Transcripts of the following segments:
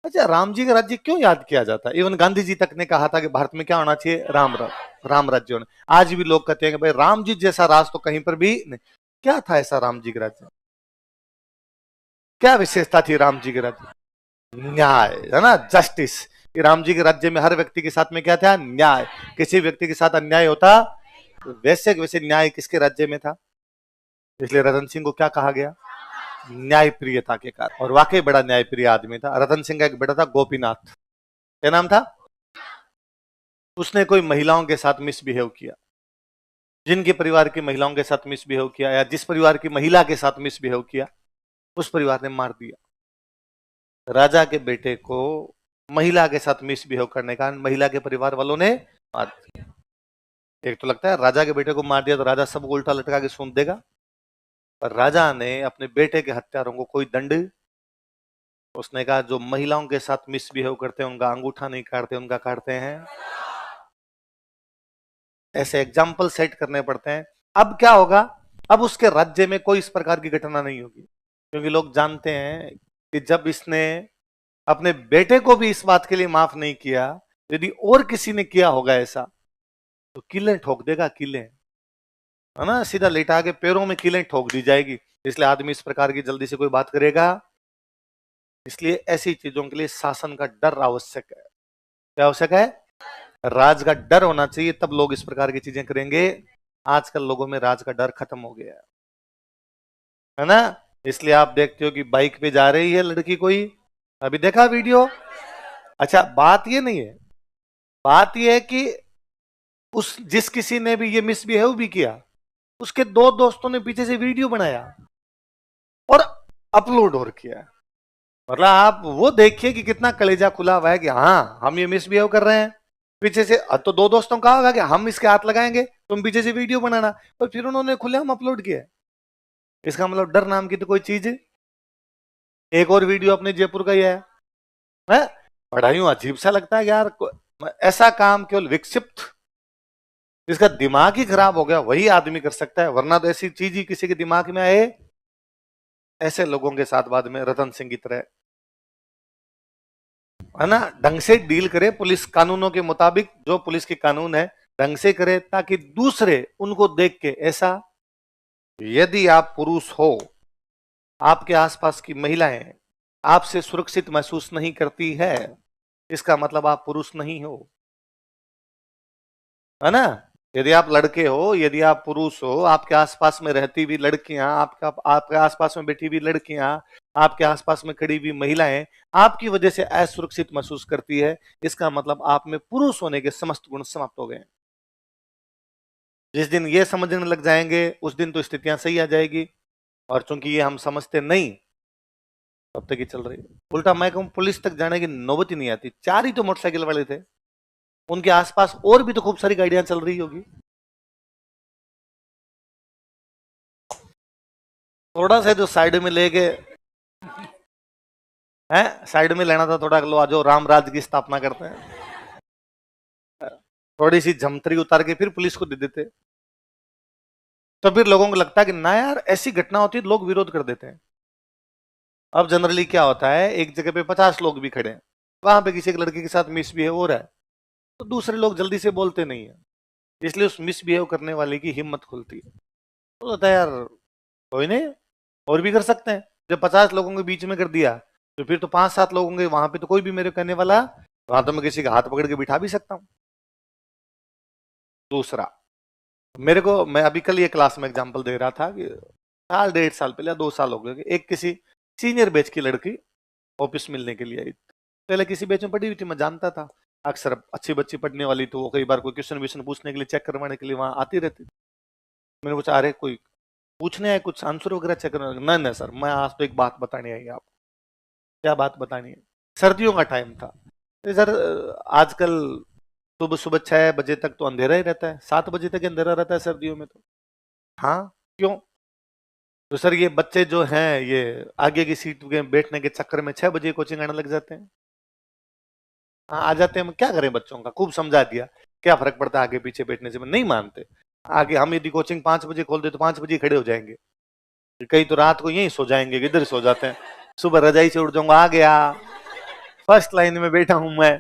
अच्छा, राम जी का राज्य क्यों याद किया जाता है? इवन गांधी जी तक ने कहा था कि भारत में क्या होना चाहिए, राम राज्य होना। आज भी लोग कहते हैं कि भाई राम जी जैसा राज तो कहीं पर भी नहीं। क्या था ऐसा राम जी के राज्य? क्या विशेषता थी राम जी के राज्य? न्याय, है ना, जस्टिस। राम जी के राज्य में हर व्यक्ति के साथ में क्या था? न्याय। किसी व्यक्ति के साथ अन्याय होता तो वैसे वैसे न्याय किसके राज्य में था? इसलिए रतन सिंह को क्या कहा गया? न्याय प्रियता के कारण। और वाकई बड़ा न्याय प्रिय आदमी था। रतन सिंह का एक बेटा था गोपीनाथ। क्या नाम था? उसने कोई महिलाओं के साथ मिसबिहेव किया, जिनके परिवार की महिलाओं के साथ मिसबिहेव किया, या जिस परिवार की महिला के साथ मिसबिहेव किया, उस परिवार ने मार दिया। राजा के बेटे को महिला के साथ मिसबिहेव करने का महिला के परिवार वालों ने मार दिया। एक तो लगता है राजा के बेटे को मार दिया तो राजा सबको उल्टा लटका के सूंघ देगा, पर राजा ने अपने बेटे के हत्यारों को कोई दंड, उसने कहा जो महिलाओं के साथ मिसबिहेव करते हैं उनका अंगूठा नहीं काटते, उनका काटते हैं। ऐसे एग्जाम्पल सेट करने पड़ते हैं। अब क्या होगा? अब उसके राज्य में कोई इस प्रकार की घटना नहीं होगी, क्योंकि लोग जानते हैं कि जब इसने अपने बेटे को भी इस बात के लिए माफ नहीं किया, यदि और किसी ने किया होगा ऐसा तो कीलें ठोक देगा, कीलें, है ना, सीधा लेटा के पैरों में कीलें ठोक दी जाएगी। इसलिए आदमी इस प्रकार की जल्दी से कोई बात करेगा। इसलिए ऐसी चीजों के लिए शासन का डर आवश्यक है। क्या आवश्यक है? राज का डर होना चाहिए, तब लोग इस प्रकार की चीजें करेंगे। आजकल लोगों में राज का डर खत्म हो गया है ना। इसलिए आप देखते हो कि बाइक पे जा रही है लड़की कोई, अभी देखा वीडियो। अच्छा, बात ये नहीं है, बात ये है कि उस जिस किसी ने भी ये मिसबिहेव भी किया, उसके दो दोस्तों ने पीछे से वीडियो बनाया और अपलोड और किया। मतलब आप वो देखिए कि कितना कलेजा खुला हुआ है कि हाँ हम ये मिसबिहेव कर रहे हैं। पीछे से तो दो दोस्तों का होगा कि हम इसके हाथ लगाएंगे, तुम पीछे से वीडियो बनाना, और फिर उन्होंने खुलेआम अपलोड किया। इसका मतलब डर नाम की तो कोई चीज। एक और वीडियो अपने जयपुर का ही है, बड़ा यूं अजीब सा लगता है यार। ऐसा काम केवल विक्षिप्त, जिसका दिमाग ही खराब हो गया वही आदमी कर सकता है, वरना तो ऐसी चीज ही किसी के दिमाग में आए। ऐसे लोगों के साथ बाद में रतन सिंह की तरह, है ना, ढंग से डील करे, पुलिस कानूनों के मुताबिक, जो पुलिस के कानून है ढंग से करे, ताकि दूसरे उनको देख के ऐसा, यदि आप पुरुष हो, आपके आसपास की महिलाएं आपसे सुरक्षित महसूस नहीं करती है, इसका मतलब आप पुरुष नहीं हो, है ना। यदि आप लड़के हो, यदि आप पुरुष हो, आपके आसपास में रहती हुई लड़कियां, आपके आसपास में बैठी हुई लड़कियां, आपके आसपास में खड़ी हुई महिलाएं आपकी वजह से असुरक्षित महसूस करती है, इसका मतलब आप में पुरुष होने के समस्त गुण समाप्त हो गए। जिस दिन ये समझने लग जाएंगे उस दिन तो स्थितियां सही आ जाएगी। और चूंकि ये हम समझते नहीं, तब तक ही चल रही है। उल्टा मैं कहूं, पुलिस तक जाने की नौबत ही नहीं आती। चार ही तो मोटरसाइकिल वाले थे, उनके आसपास और भी तो खूब सारी गाड़ियां चल रही होगी। थोड़ा सा जो साइड में लेके है, साइड में लेना था थोड़ा, लो जो राम राज की स्थापना करते हैं, थोड़ी सी झमतरी उतार के फिर पुलिस को दे देते, तो फिर लोगों को लगता है कि ना यार ऐसी घटना होती है, लोग विरोध कर देते हैं। अब जनरली क्या होता है, एक जगह पे 50 लोग भी खड़े हैं, वहां पे किसी एक लड़के के साथ मिसबिहेव हो रहा है, तो दूसरे लोग जल्दी से बोलते नहीं है, इसलिए उस मिसबिहेव करने वाले की हिम्मत खुलती है। तो होता है यार, कोई नहीं, और भी कर सकते हैं। जब 50 लोगों के बीच में कर दिया, तो फिर तो 5-7 लोग होंगे वहां पे, तो कोई भी मेरे कहने वाला, वहां तो मैं किसी का हाथ पकड़ के बिठा भी सकता हूं। दूसरा, मेरे को, मैं अभी कल ये क्लास में एग्जांपल दे रहा था कि साल 1.5 साल पहले या 2 साल हो गए, एक किसी सीनियर बैच की लड़की ऑफिस मिलने के लिए आई। पहले किसी बैच में पढ़ी हुई थी, मैं जानता था, अक्सर अच्छी बच्ची पढ़ने वाली, तो वो कई बार कोई क्वेश्चन विश्चन पूछने के लिए, चेक करवाने के लिए वहां आती रहती थी। मैंने पूछा, अरे कोई पूछने आए, कुछ आंसर वगैरह चेक करने? नहीं नहीं सर, मैं आज तो एक बात बतानी आई आपको। क्या बात बतानी है? सर्दियों का टाइम था तो सर, आजकल सुबह सुबह 6 बजे तक तो अंधेरा ही रहता है, 7 बजे तक अंधेरा रहता है सर्दियों में तो। हाँ, क्यों? तो सर ये बच्चे जो हैं, ये आगे की सीट में बैठने के चक्कर में 6 बजे कोचिंग आने लग जाते हैं। हाँ, आ जाते हैं, क्या करें, बच्चों का खूब समझा दिया, क्या फर्क पड़ता है आगे पीछे बैठने से, नहीं मानते। आगे हम यदि कोचिंग 5 बजे खोल दे तो 5 बजे खड़े हो जाएंगे, कई तो रात को यहीं सो जाएंगे, किधर सो जाते हैं, सुबह रजाई से उठ जाऊंगा, आ गया। फर्स्ट लाइन में बैठा हूं मैं।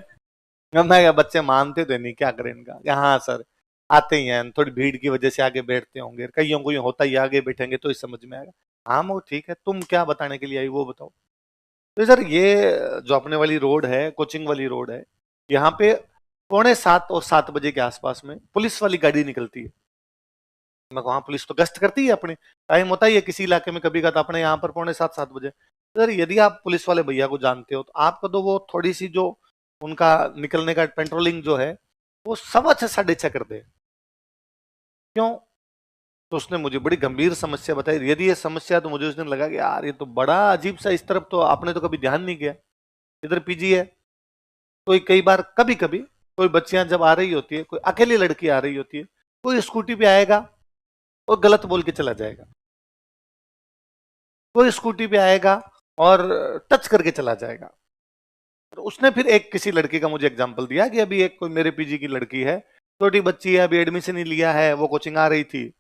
मैं क्या, बच्चे मानते तो नहीं, क्या करें इनका। क्या, हाँ सर आते ही हैं, थोड़ी भीड़ की वजह से आगे बैठते होंगे, कईयों को यूं होता ही आगे बैठेंगे तो ही समझ में आएगा। हाँ वो ठीक है, तुम क्या बताने के लिए आई वो बताओ। तो सर ये जो अपने वाली रोड है, कोचिंग वाली रोड है, यहाँ पे 6:45 और 7 बजे के आसपास में पुलिस वाली गाड़ी निकलती है। मैं वहां पुलिस तो गश्त करती है, अपने टाइम होता ही है किसी इलाके में, कभी का तो अपने यहाँ पर 6:45 7 बजे। सर यदि आप पुलिस वाले भैया को जानते हो तो आपको तो वो थोड़ी सी जो उनका निकलने का पेट्रोलिंग जो है वो 6:15 6:30 कर दे। क्यों? तो उसने मुझे बड़ी गंभीर समस्या बताई। यदि ये समस्या, तो मुझे उस दिन लगा कि यार ये तो बड़ा अजीब सा, इस तरफ तो आपने तो कभी ध्यान नहीं किया। इधर पीजी है, कोई कई बार कभी कभी कोई बच्चियां जब आ रही होती है, कोई अकेली लड़की आ रही होती है, कोई स्कूटी पे आएगा और गलत बोल के चला जाएगा, कोई स्कूटी पे आएगा और टच करके चला जाएगा। तो उसने फिर एक किसी लड़की का मुझे एग्जांपल दिया कि अभी एक कोई मेरे पीजी की लड़की है, छोटी बच्ची है, अभी एडमिशन ही लिया है, वो कोचिंग आ रही थी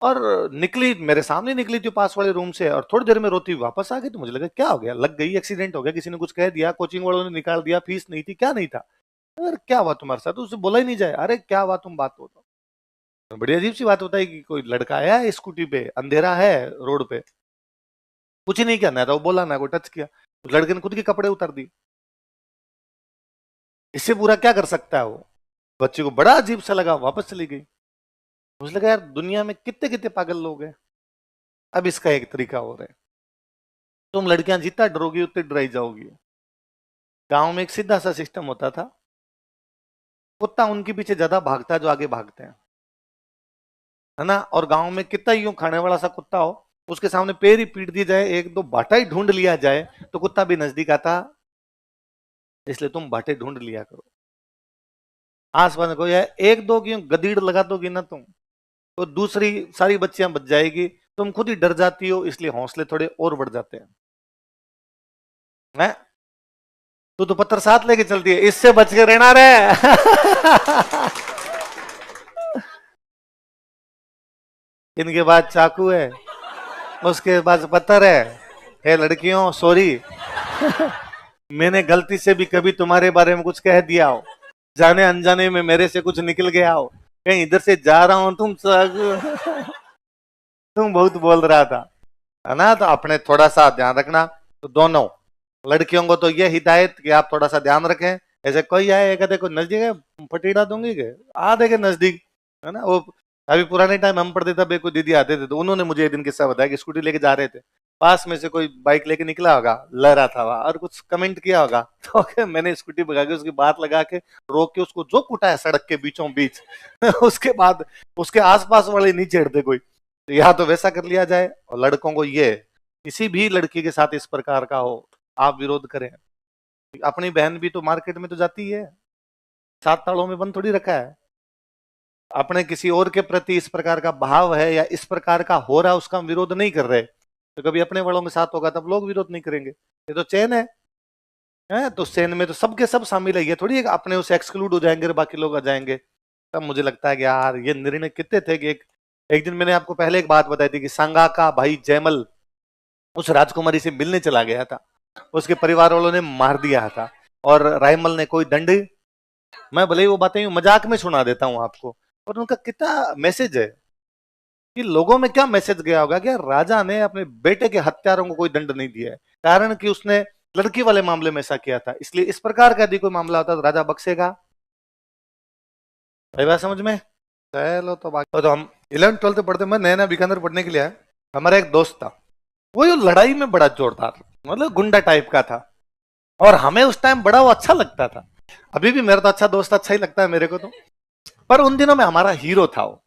और निकली, मेरे सामने निकली थी पास वाले रूम से, और थोड़ी देर में रोती हुई वापस आ गई। तो मुझे लगा क्या हो गया, लग गई, एक्सीडेंट हो गया, किसी ने कुछ कह दिया, कोचिंग वालों ने निकाल दिया, फीस नहीं थी, क्या नहीं था। अरे क्या हुआ तुम्हारे साथ, तो उसे बोला ही नहीं जाए, अरे क्या हुआ तुम बात बताओ। तो बड़ी अजीब सी बात होता है कि कोई लड़का आया है स्कूटी पे, अंधेरा है रोड पे, कुछ ही नहीं किया, ना तो वो बोला ना कोई टच किया, तो लड़के ने खुद के कपड़े उतार दिए। इससे पूरा क्या कर सकता है वो। बच्चे को बड़ा अजीब सा लगा, वापस चली गई। मुझे लगा यार दुनिया में कितने कितने पागल लोग हैं। अब इसका एक तरीका और है, तुम लड़कियां जितना डरोगी उतनी डराई जाओगी। गांव में एक सीधा सा सिस्टम होता था, कुत्ता उनके पीछे ज्यादा भागता है जो आगे भागते हैं, है ना। और गांव में कितना यूं खाने वाला सा कुत्ता हो, उसके सामने पैर ही पीट दिया जाए, एक दो बाटा ही ढूंढ लिया जाए, तो कुत्ता भी नजदीक आता। इसलिए तुम बाटे ढूंढ लिया करो। आस पास में कोई है, एक दो की गदीड़ लगा दोगी ना तुम, तो दूसरी सारी बच्चियां बच जाएगी। तुम खुद ही डर जाती हो, इसलिए हौसले थोड़े और बढ़ जाते हैं। तू तो पत्थर साथ लेके चलती है, इससे बच के रहना रे। इनके बाद चाकू है, उसके बाद पत्थर है। हे लड़कियों सॉरी, मैंने गलती से भी कभी तुम्हारे बारे में कुछ कह दिया हो, जाने अनजाने में मेरे से कुछ निकल गया हो, कहीं इधर से जा रहा हूं, तुम बहुत बोल रहा था, है ना। तो अपने थोड़ा सा ध्यान रखना। तो दोनों लड़कियों को तो ये हिदायत कि आप थोड़ा सा ध्यान रखें। ऐसे कोई आए कहते कोई नजदीक है, पटीड़ा दूंगी के, आ देखे नजदीक, है ना। वो अभी पुराने टाइम हम पढ़ते थे, कोई दीदी आते थे, तो उन्होंने मुझे एक दिन किस्सा बताया कि स्कूटी लेके जा रहे थे, पास में से कोई बाइक लेके निकला होगा, लहरा था वहां और कुछ कमेंट किया होगा, तो मैंने स्कूटी भगा के उसकी बात लगा के रोक के उसको जो कुटाया सड़क के बीचों बीच। उसके बाद उसके आसपास वाले नहीं छेड़ते कोई। तो या तो वैसा कर लिया जाए, और लड़कों को ये, किसी भी लड़की के साथ इस प्रकार का हो, आप विरोध करें। अपनी बहन भी तो मार्केट में तो जाती है, सात तालों में बंद थोड़ी रखा है। अपने किसी और के प्रति इस प्रकार का भाव है या इस प्रकार का हो रहा है, उसका हम विरोध नहीं कर रहे, तो कभी अपने वालों के साथ होगा तब लोग विरोध नहीं करेंगे। ये तो चैन है, तो चैन में तो सबके सब शामिल है, ये थोड़ी है कि अपने उसे एक्सक्लूड हो जाएंगे और बाकी लोग आ जाएंगे। तब मुझे लगता है कि यार ये निर्णय कितने थे कि एक दिन मैंने आपको पहले एक बात बताई थी कि सांगा का भाई जयमल उस राजकुमारी से मिलने चला गया था, उसके परिवार वालों ने मार दिया था, और रायमल ने कोई दंड, मैं भले ही वो बातें मजाक में सुना देता हूं आपको, पर उनका कितना मैसेज है कि लोगों में क्या मैसेज गया होगा कि राजा ने अपने बेटे के हत्यारों को कोई दंड नहीं दिया है, कारण कि उसने लड़की वाले मामले में ऐसा किया था। इसलिए इस प्रकार का यदि कोई मामला होता तो राजा बख्शेगा। भाई बात समझ में। चलो तो बाकी तो हम 11th 12th पढ़ते, मैं नया नया बीकानेर पढ़ने के लिए आया, हमारा एक दोस्त था, वो ये लड़ाई में बड़ा जोरदार, मतलब गुंडा टाइप का था, और हमें उस टाइम बड़ा वो अच्छा लगता था। अभी भी मेरा तो अच्छा दोस्त अच्छा ही लगता है मेरे को तो, पर उन दिनों में हमारा हीरो था वो।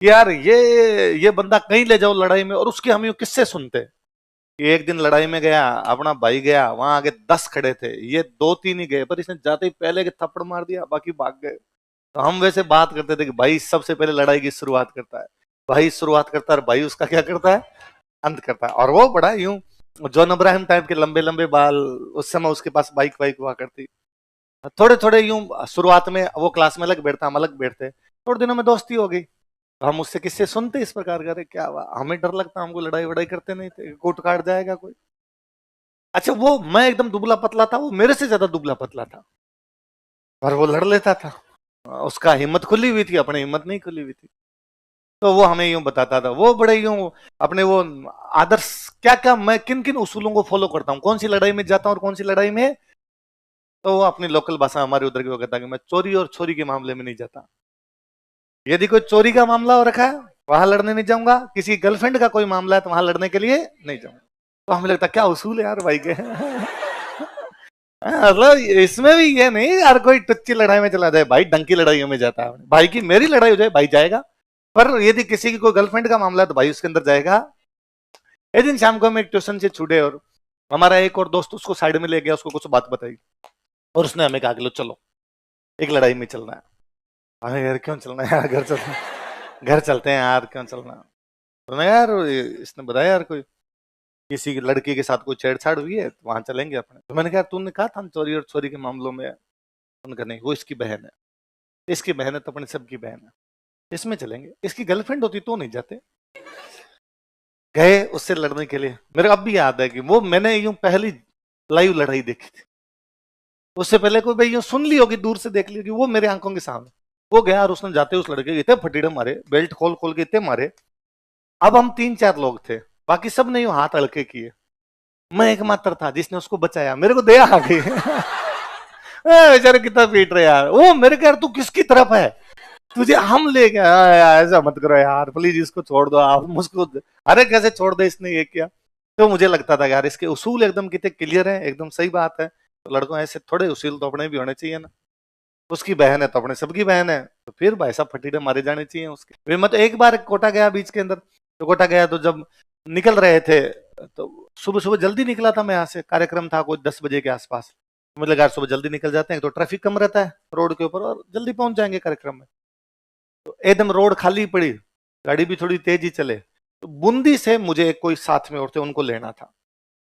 यार ये बंदा कहीं ले जाओ लड़ाई में, और उसके हम यूं किससे सुनते कि एक दिन लड़ाई में गया, अपना भाई गया, वहां आगे 10 खड़े थे, ये 2 3 ही गए, पर इसने जाते ही पहले के थप्पड़ मार दिया, बाकी भाग गए। तो हम वैसे बात करते थे कि भाई सबसे पहले लड़ाई की शुरुआत करता है, भाई शुरुआत करता है, भाई उसका क्या करता है, अंत करता है। और वो बड़ा यूं जॉन अब्राहम टाइप के लंबे लंबे बाल, उस समय उसके पास बाइक वाइक हुआ करती, थोड़े थोड़े यूं शुरुआत में वो क्लास में अलग बैठता, हम अलग बैठते, थोड़े दिनों में दोस्ती हो गई। तो हम उससे किससे सुनते इस प्रकार का, क्या हुआ, हमें डर लगता, हमको लड़ाई वड़ाई करते नहीं थे, कोट काट जाएगा कोई। अच्छा वो मैं एकदम दुबला पतला था, वो मेरे से ज्यादा दुबला पतला था, पर वो लड़ लेता था। उसका हिम्मत खुली हुई थी, अपनी हिम्मत नहीं खुली हुई थी। तो वो हमें यूं बताता था, वो बड़े यूं अपने वो आदर्श, क्या क्या मैं किन किन उसूलों को फॉलो करता हूँ, कौन सी लड़ाई में जाता हूँ और कौन सी लड़ाई में। तो वो अपनी लोकल भाषा हमारे उधर की वो कहता कि मैं चोरी और छोरी के मामले में नहीं जाता। यदि कोई चोरी का मामला हो रखा है वहां लड़ने नहीं जाऊंगा, किसी गर्लफ्रेंड का कोई मामला है तो वहां लड़ने के लिए नहीं जाऊंगा। तो हमें लगता क्या उसूल है यार भाई के। मतलब इसमें भी ये नहीं यार कोई टुच्ची लड़ाई में चला जाए, भाई डंकी लड़ाइयों में जाता है, भाई की मेरी लड़ाई हो जाए भाई जाएगा, पर यदि किसी की कोई गर्लफ्रेंड का मामला है तो भाई उसके अंदर जाएगा। एक दिन शाम को हम एक ट्यूशन से छूटे और हमारा एक और दोस्त उसको साइड में ले गया, उसको कुछ बात बताई और उसने हमें कहा कि लो चलो एक लड़ाई में चलना है। हमें यार क्यों चलना है यार, घर चलना, घर चलते हैं यार, क्यों चलना। तो मैं यार इसने बताया यार कोई किसी की लड़की के साथ कोई छेड़छाड़ हुई है तो वहां चलेंगे अपने। तो मैंने कहा तूने कहा था चोरी और चोरी के मामलों में, उनका नहीं, वो इसकी बहन है, इसकी बहन है तो अपने सबकी बहन है, इसमें चलेंगे, इसकी गर्लफ्रेंड होती तो नहीं जाते। गए उससे लड़ने के लिए। मेरे को अब भी याद है कि वो मैंने यूं पहली लाइव लड़ाई देखी थी, उससे पहले कोई भाई यूं सुन ली होगी, दूर से देख ली होगी, वो मेरे आंखों के सामने। वो गया और उसने जाते उस लड़के के इतने फटीडे मारे, बेल्ट खोल खोल के इतने मारे। अब हम 3-4 लोग थे, बाकी सब ने यूं हाथ हल्के किए, मैं एकमात्र था जिसने उसको बचाया, मेरे को दया आ गई। बेचारे कितना पीट रहे यार, वो मेरे कह तू किसकी तरफ है, तुझे हम ले गए। ऐसा मत करो यार प्लीज, इसको छोड़ दो आप मुझको। अरे कैसे छोड़ दे, इसने ये किया। तो मुझे लगता था यार इसके उसूल एकदम कितने क्लियर है, एकदम सही बात है। तो लड़कों ऐसे थोड़े उसूल तो अपने भी होने चाहिए ना, उसकी बहन है तो अपने सबकी बहन है, तो फिर भाई साहब फटीडे मारे जाने चाहिए उसके। फिर मैं तो एक बार कोटा गया बीच के अंदर, तो कोटा गया तो जब निकल रहे थे तो सुबह सुबह जल्दी निकला था मैं, यहाँ से कार्यक्रम था कोई 10 बजे के आसपास। मतलब यार सुबह जल्दी निकल जाते हैं तो ट्रैफिक कम रहता है रोड के ऊपर और जल्दी पहुंच जाएंगे कार्यक्रम में। तो एकदम रोड खाली पड़ी, गाड़ी भी थोड़ी तेज ही चले, तो बूंदी से मुझे कोई साथ में और थे उनको लेना था।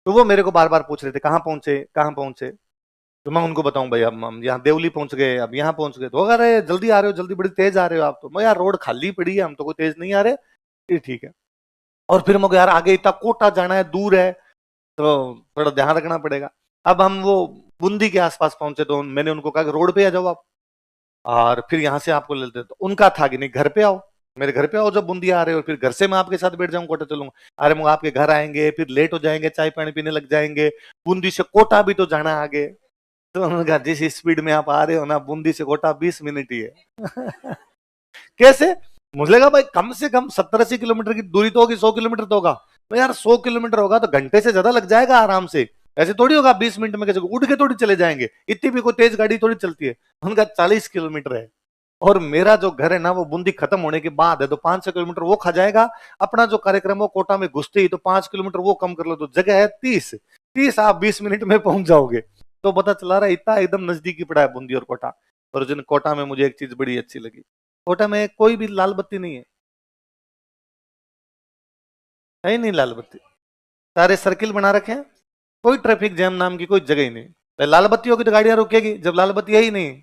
तो वो मेरे को बार बार पूछ रहे थे कहाँ पहुंचे कहाँ पहुंचे। तो मैं उनको बताऊं भाई अब हम यहाँ देवली पहुंच गए, अब यहाँ पहुंच गए। तो अरे जल्दी आ रहे हो, जल्दी बड़ी तेज आ रहे हो आप, तो मैं यार रोड खाली पड़ी है, हम तो कोई तेज नहीं आ रहे। फिर ठीक है। और फिर मैं यार आगे इतना कोटा जाना है, दूर है, तो थोड़ा ध्यान रखना पड़ेगा। अब हम वो बूंदी के आसपास पहुंचे तो मैंने उनको कहा कि रोड पे आ जाओ आप, और फिर यहाँ से आपको ले लेते। तो उनका था कि नहीं घर पे आओ, मेरे घर पे आओ जब बूंदी आ रहे हो, फिर घर से मैं आपके साथ बैठ जाऊँ कोटा चलूंगा। अरे मैं आपके घर आएंगे फिर लेट हो जाएंगे, चाय पानी पीने लग जाएंगे, बूंदी से कोटा भी तो जाना है आगे। तो उन्होंने कहा जिस स्पीड में आप आ रहे हो ना, बूंदी से कोटा 20 मिनट ही है। कैसे। मुझे लगा भाई कम से कम 70-80 किलोमीटर की दूरी तो होगी, 100 किलोमीटर तो होगा। तो यार 100 किलोमीटर होगा तो घंटे से ज्यादा लग जाएगा आराम से, ऐसे थोड़ी होगा 20 मिनट में, कैसे उड़ के थोड़ी चले जाएंगे, इतनी भी कोई तेज गाड़ी थोड़ी चलती है। उनका 40 किलोमीटर है और मेरा जो घर है ना वो बूंदी खत्म होने के बाद है, तो 5-6 किलोमीटर वो खा जाएगा। अपना जो कार्यक्रम है कोटा में घुसते ही तो 5 किलोमीटर वो कम कर लो, तो जगह है 30 आप 20 मिनट में पहुंच जाओगे। तो पता चला रहा इतना एकदम नजदीकी पड़ा है बूंदी और कोटा। और जिन कोटा में मुझे एक चीज बड़ी अच्छी लगी, कोटा में कोई भी लाल बत्ती नहीं है ही नहीं लाल बत्ती, सारे सर्किल बना रखे हैं, कोई ट्रैफिक जैम नाम की कोई जगह ही नहीं। तो लाल बत्ती होगी तो गाड़ियां रुकेगी, जब लाल बत्ती है ही नहीं,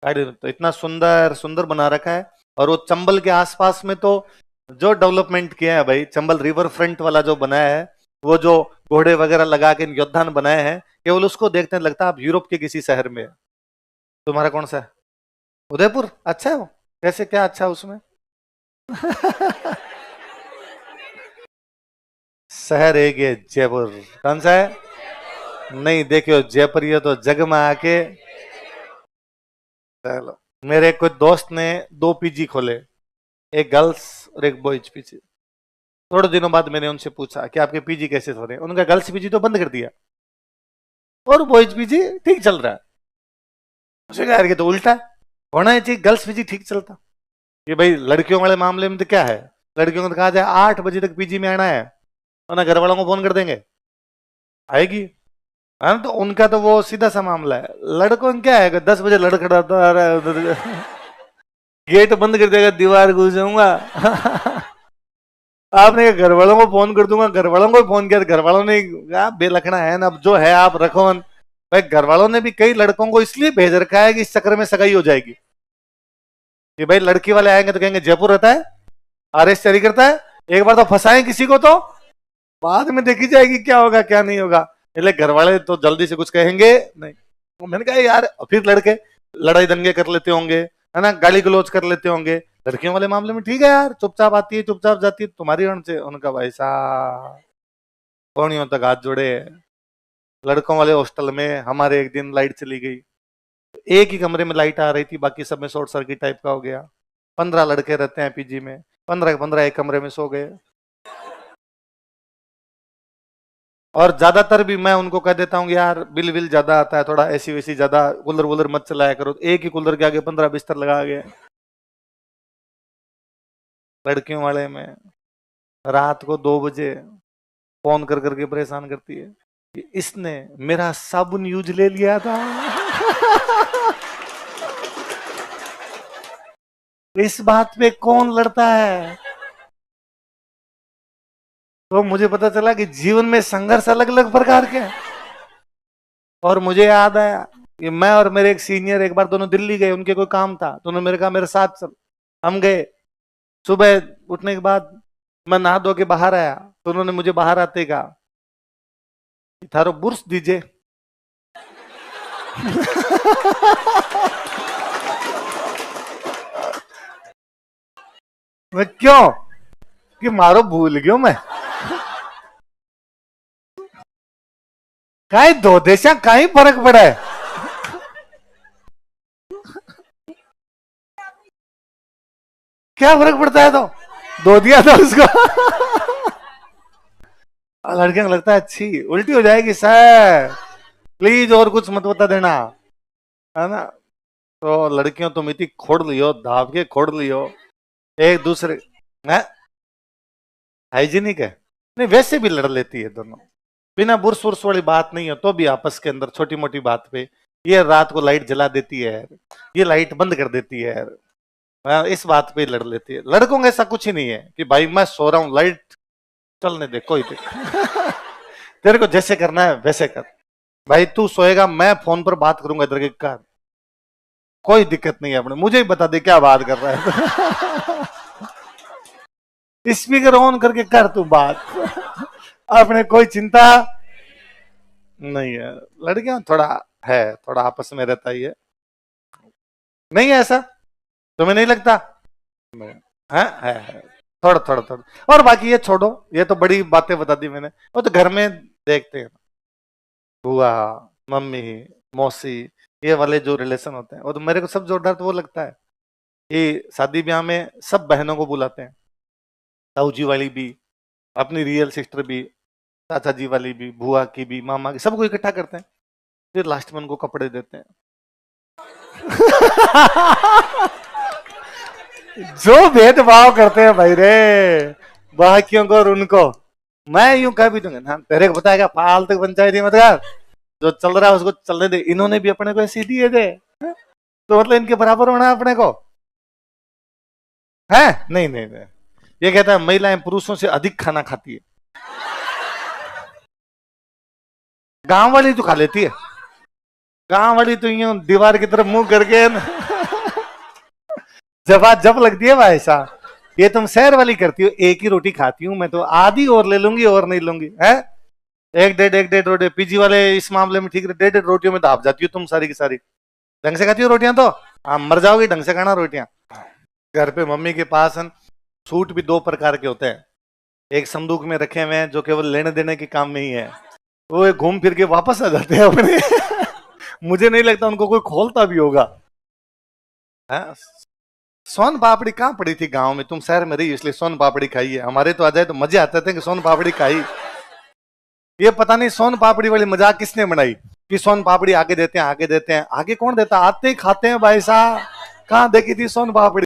गाड़ी तो इतना सुंदर सुंदर बना रखा है। और वो चंबल के आसपास में तो जो डेवलपमेंट किया है भाई, चंबल रिवर फ्रंट वाला जो बनाया है, वो जो घोड़े वगैरह लगा के योद्धान बनाए हैं, केवल उसको देखते हैं लगता है आप यूरोप के किसी शहर में है। तुम्हारा कौन सा है। उदयपुर अच्छा है वो, कैसे क्या अच्छा है उसमें। शहर एक है जयपुर, कौन सा है। नहीं देखियो जयपुर ये तो जग में आके। चलो मेरे कोई दोस्त ने 2 पीजी खोले, एक गर्ल्स और एक बॉयज पीजी। थोड़े दिनों बाद मैंने उनसे पूछा कि आपके पीजी कैसे हो रहे हैं, उनका गर्ल्स पीजी तो बंद कर दिया और बॉयज पीजी ठीक चल रहा है। मुझे कहा यार ये तो उल्टा है, होना चाहिए गर्ल्स पीजी ठीक चलता। ये भाई लड़कियों वाले मामले में तो क्या है, लड़कियों को तो कहा जाए 8 बजे तक पीजी में आना है, और ना घर वालों को फोन कर देंगे आएगी, है ना। तो उनका तो वो सीधा सा मामला है। लड़कों में क्या है, 10 बजे लड़खड़ा आ रहा है उधर, गेट बंद कर देगा, दीवार घुस जाऊंगा। आपने घर वालों को फोन कर दूंगा, घर वालों को फोन किया, घर वालों ने कहा बेलखना है ना, अब जो है आप रखो। भाई घर वालों ने भी कई लड़कों को इसलिए भेज रखा है कि इस चक्कर में सगाई हो जाएगी, कि भाई लड़की वाले आएंगे तो कहेंगे जयपुर रहता है, आरएस जारी करता है, एक बार तो फंसाएं किसी को तो बाद में देखी जाएगी क्या होगा क्या नहीं होगा। इसलिए घर वाले तो जल्दी से कुछ कहेंगे नहीं। तो मैंने कहा यार फिर लड़के लड़ाई दंगे कर लेते होंगे, है ना, गाली गलौज कर लेते होंगे। लड़कियों वाले मामले में ठीक है यार, चुपचाप आती है चुपचाप जाती है, तुम्हारी अण से। उनका भाई साहब कौनियों तक हाथ जोड़े। लड़कों वाले हॉस्टल में हमारे एक दिन लाइट चली गई, एक ही कमरे में लाइट आ रही थी, बाकी सब में शॉर्ट सर्किट टाइप का हो गया। 15 लड़के रहते हैं पीजी में, 15 एक कमरे में सो गए। और ज्यादातर भी मैं उनको कह देता हूँ यार बिल विल ज्यादा आता है, थोड़ा एसी वेसी ज्यादा, कूलर वूलर मत चलाया करो। एक ही कूलर के आगे 15 बिस्तर लगा गए। लड़कियों वाले में रात को 2 बजे फोन कर करके परेशान करती है कि इसने मेरा साबुन यूज ले लिया था। इस बात पे कौन लड़ता है? तो मुझे पता चला कि जीवन में संघर्ष अलग अलग प्रकार के हैं। और मुझे याद आया कि मैं और मेरे एक सीनियर एक बार दोनों दिल्ली गए, उनके कोई काम था, तो उन्होंने मेरे कहा मेरे साथ चल। हम गए। सुबह उठने के बाद मैं नहा धो के बाहर आया, तो उन्होंने मुझे बाहर आते कहा थारो बुर्श दीजिए। मैं क्यों? कि मारो भूल गयो मैं। काई दो देशा काई फर्क पड़ा है? क्या फर्क पड़ता है? तो दो दिया था उसको। लड़कियों को लगता है अच्छी उल्टी हो जाएगी, सर प्लीज और कुछ मत बता देना, है ना। तो लड़कियों तुम इतनी खोड़ लियो, धाव के खोड़ लियो एक दूसरे। हाइजीनिक है नहीं, वैसे भी लड़ लेती है दोनों, बिना बुर्स वुर्स वाली बात नहीं है तो भी आपस के अंदर छोटी मोटी बात पे। ये रात को लाइट जला देती है, ये लाइट बंद कर देती है, इस बात पे लड़ लेती है। लड़कों का ऐसा कुछ ही नहीं है कि भाई मैं सो रहा हूं लाइट चलने दे, कोई देख। तेरे को जैसे करना है वैसे कर भाई, तू सोएगा मैं फोन पर बात करूंगा इधर के कर, कोई दिक्कत नहीं है अपने, मुझे ही बता दे क्या बात कर रहा है। स्पीकर ऑन करके कर तू बात, अपने कोई चिंता नहीं है। लड़कियां थोड़ा है, थोड़ा आपस में रहता ही है, नहीं है ऐसा? तुम्हें नहीं लगता? है थोड़ा थोड़ा थोड़ा। और बाकी ये छोड़ो, ये तो बड़ी बातें बता दी मैंने, वो तो घर में देखते हैं, बुआ मम्मी मौसी ये वाले जो रिलेशन होते हैं, वो तो मेरे को सब जोरदार तो वो लगता है कि शादी ब्याह में सब बहनों को बुलाते हैं, ताऊ जी वाली भी, अपनी रियल सिस्टर भी, चाचा जी वाली भी, बुआ की भी, मामा की, सबको इकट्ठा करते हैं, फिर लास्ट में उनको कपड़े देते हैं। जो भेदभाव करते हैं भाई रे बाकियों को और उनको, मैं यूं कह भी दूंगा ना, तेरे को बताएगा फालतू पंचायती मत कर, जो चल रहा है उसको चलने दे। इन्होंने भी अपने को ऐसे दिए थे, तो मतलब इनके बराबर होना है अपने को, है नहीं, नहीं नहीं। ये कहता है महिलाएं पुरुषों से अधिक खाना खाती है, गांव वाली तो खा लेती है, गांव वाली तो यूं दीवार की तरफ मुंह करके जब लगती है भाई साहब। ये तुम शहर वाली करती हो, एक ही रोटी खाती हूँ मैं तो, आधी और ले लूंगी और नहीं लूंगी, है एक डेढ़ रोटी। पीजी वाले इस मामले में ठीक है, 1.5 रोटियों में दाप जाती हो तुम सारी की सारी। ढंग से खाती हो रोटियां तो हाँ मर जाओगी, ढंग से खाना रोटियां। घर पे मम्मी के पास सूट भी 2 प्रकार के होते हैं, एक संदूक में रखे हुए हैं जो केवल लेने देने के काम में ही है, वो घूम फिर के वापस आ जाते हैं अपने। मुझे नहीं लगता उनको कोई खोलता भी होगा। सोन पापड़ी कहाँ पड़ी थी गांव में, तुम शहर में रही इसलिए सोन पापड़ी खाई है, हमारे तो आ जाए तो मजे आते थे कि सोन पापड़ी खाई। ये पता नहीं सोन पापड़ी वाली मजाक किसने बनाई कि सोन पापड़ी आगे देते हैं, आगे देते हैं, आगे कौन देता, आते ही खाते हैं भाई साहब। कहाँ देखी थी सोन पापड़ी?